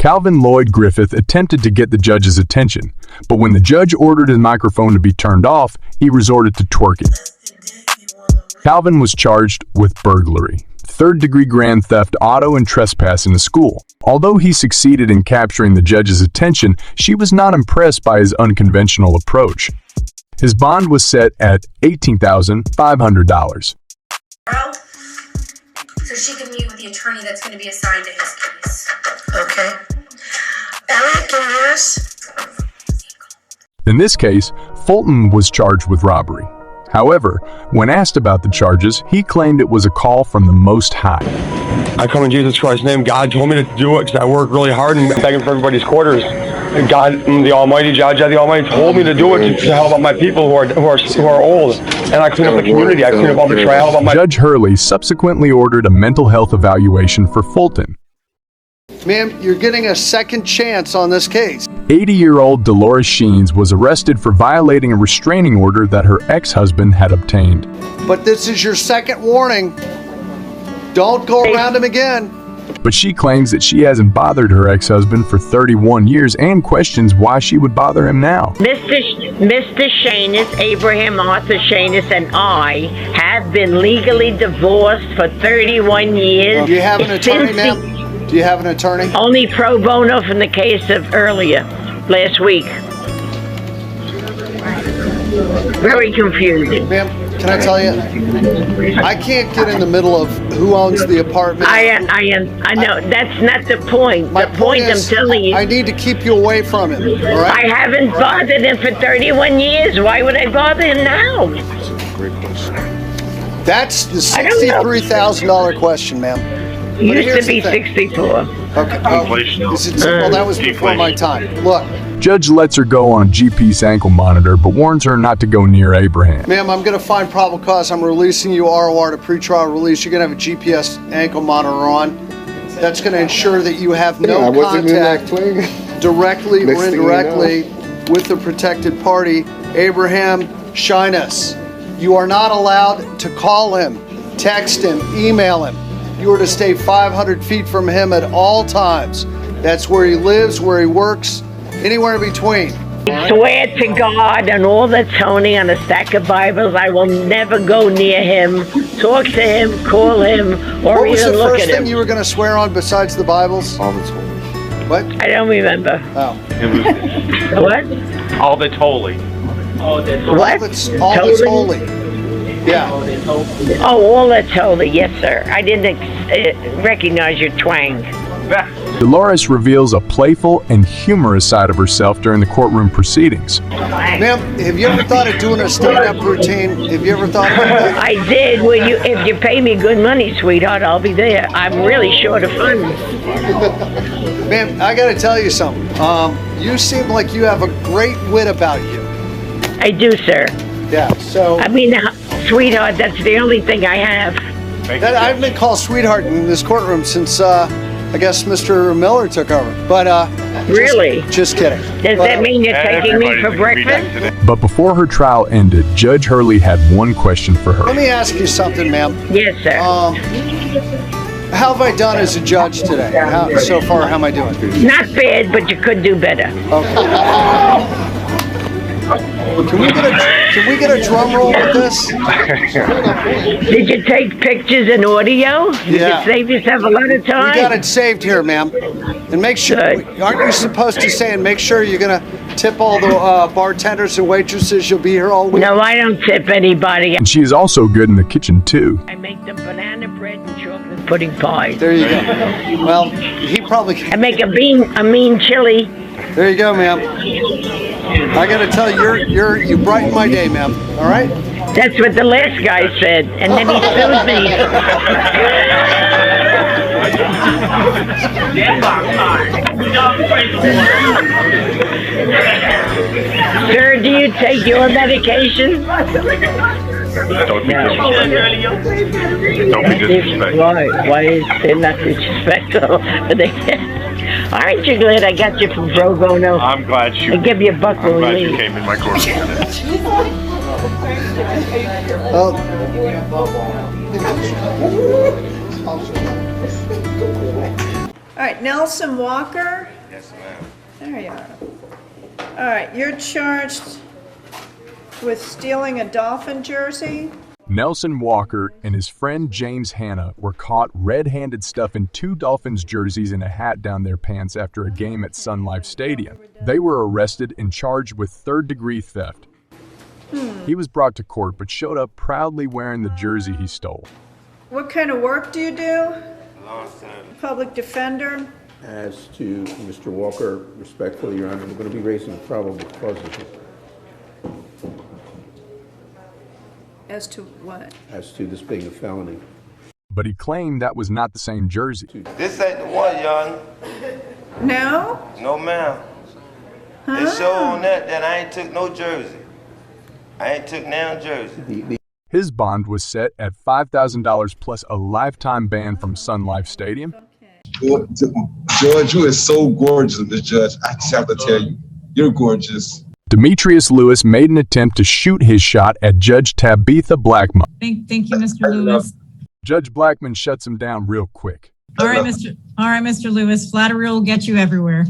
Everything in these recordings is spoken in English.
Calvin Lloyd Griffith attempted to get the judge's attention, but when the judge ordered his microphone to be turned off, he resorted to twerking. Calvin was charged with burglary, third-degree grand theft auto, and trespass in the school. Although he succeeded in capturing the judge's attention, she was not impressed by his unconventional approach. His bond was set at $18,500. So she can meet with the attorney that's going to be assigned to his case. Okay. Elliot, can you hear us? In this case, Fulton was charged with robbery. However, when asked about the charges, he claimed it was a call from the Most High. I come in Jesus Christ's name. God told me to do it because I work really hard and begging for everybody's quarters. And God, the Almighty, Jah the Almighty, told me to do it to help out my people who are old. And I clean up the community. I clean up all the trail. Judge Hurley subsequently ordered a mental health evaluation for Fulton. Ma'am, you're getting a second chance on this case. 80-year-old Dolores Sheens was arrested for violating a restraining order that her ex-husband had obtained. But this is your second warning. Don't go around him again. But she claims that she hasn't bothered her ex-husband for 31 years and questions why she would bother him now. Mr. Shanus, Abraham Arthur Shanus, and I have been legally divorced for 31 years. Do you have an attorney, ma'am? Do you have an attorney? Only pro bono from the case of last week. Very confusing. Ma'am, can I tell you? I can't get in the middle of who owns the apartment. I know, that's not the point. My The point is, I'm telling you. I need to keep you away from him, all right? I haven't bothered him for 31 years. Why would I bother him now? Great question. That's the $63,000 question, ma'am. Used to be 64. Okay. Well, that was before my time. Look. Judge lets her go on a GPS ankle monitor, but warns her not to go near Abraham. Ma'am, I'm going to find probable cause. I'm releasing you ROR to pretrial release. You're going to have a GPS ankle monitor on. That's going to ensure that you have no contact directly or indirectly with the protected party, Abraham Shinus. You are not allowed to call him, text him, email him. You are to stay 500 feet from him at all times. That's where he lives, where he works, anywhere in between. I swear to God and all that's holy on a stack of Bibles, I will never go near him, talk to him, call him, or even look at him. What was the first thing you were going to swear on besides the Bibles? All that's holy. What? I don't remember. Oh. What? All that's holy. What? All that's holy. Yeah. Oh, all that's holy, yes, sir. I didn't recognize your twang. Dolores reveals a playful and humorous side of herself during the courtroom proceedings. Ma'am, have you ever thought of doing a stand-up routine? Have you ever thought about that? I did. If you pay me good money, sweetheart, I'll be there. I'm really short of funds. Ma'am, I got to tell you something. You seem like you have a great wit about you. I do, sir. Yeah, so... I mean, sweetheart, that's the only thing I have. I've been called sweetheart in this courtroom since, I guess, Mr. Miller took over. But, really? Just kidding. Does that mean you're taking me for breakfast? But before her trial ended, Judge Hurley had one question for her. Let me ask you something, ma'am. Yes, sir. How have I done as a judge today? So far, how am I doing? Not bad, but you could do better. Okay. Can we get a drum roll with this? Did you take pictures and audio? Did you save yourself a lot of time? We got it saved here, ma'am. And make sure, aren't you supposed to say, and make sure you're going to tip all the bartenders and waitresses? You'll be here all week. No, I don't tip anybody. And she is also good in the kitchen, too. I make the banana bread and chocolate pudding pie. There you go. Well, he probably... I make a mean chili. There you go, ma'am. I got to tell you, you brighten my day, ma'am. All right? That's what the last guy said, and then he sued me. Sir, do you take your medication? Don't be disrespectful. Why is it not disrespectful? Aren't you glad I got you from pro bono? I'm glad you. I give you a buck when we glad leave. you came in my courtroom. All right, Nelson Walker. Yes, ma'am. There you are. All right, you're charged with stealing a Dolphin jersey. Nelson Walker and his friend James Hanna were caught red-handed stuffing 2 Dolphins jerseys and a hat down their pants after a game at Sun Life Stadium. They were arrested and charged with third-degree theft. He was brought to court but showed up proudly wearing the jersey he stole. What kind of work do you do? Lawn service. Public defender? As to Mr. Walker, respectfully, Your Honor, we're going to be raising probable cause issues. As to what? As to this being a felony. But he claimed that was not the same jersey. This ain't the one, Your Honor. No? No, ma'am. It show on that I ain't took no jersey. I ain't took no jersey. His bond was set at $5,000 plus a lifetime ban from Sun Life Stadium. George, you are so gorgeous, Miss Judge. I just have to tell you, you're gorgeous. Demetrius Lewis made an attempt to shoot his shot at Judge Tabitha Blackman. Thank you, Mr. Lewis. Judge Blackman shuts him down real quick. All right, Mr. Lewis. Flattery will get you everywhere,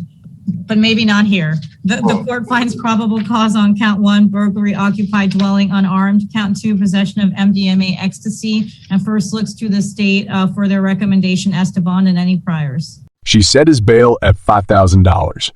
but maybe not here. The court finds probable cause on count 1, burglary, occupied dwelling, unarmed. Count 2, possession of MDMA ecstasy, and first looks to the state for their recommendation as to bond and any priors. She set his bail at $5,000.